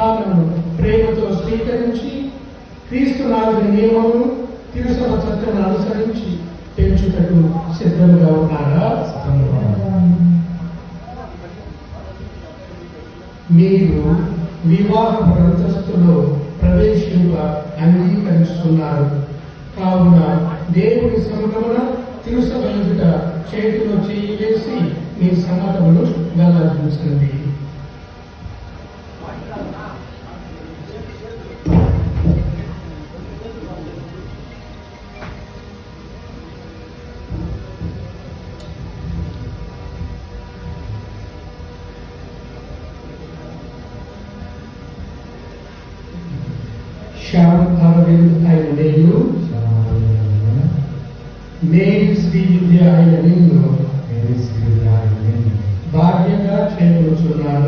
సవాలును ప్రేమతో స్వీకరించి క్రీస్తు నాలుగు నియమము తిరుసభ చట్టం అనుసరించి పెంచుటకు సిద్ధంగా ఉన్నారా? మీరు వివాహ అంతస్తులో ప్రవేశింప అంగీకరిస్తున్నారు కావున దేవుని సముఖమున తిరుసభ ఎదుట చేతిలో చేయి వేసి మీ సమ్మతమును వెల్లడించండి. శ్యామ్ అరవింద్ అయిన నేను, మేరీ శ్రీవిద్య అయిన నిన్ను భాగ్యంగా చేకూర్చున్నాను.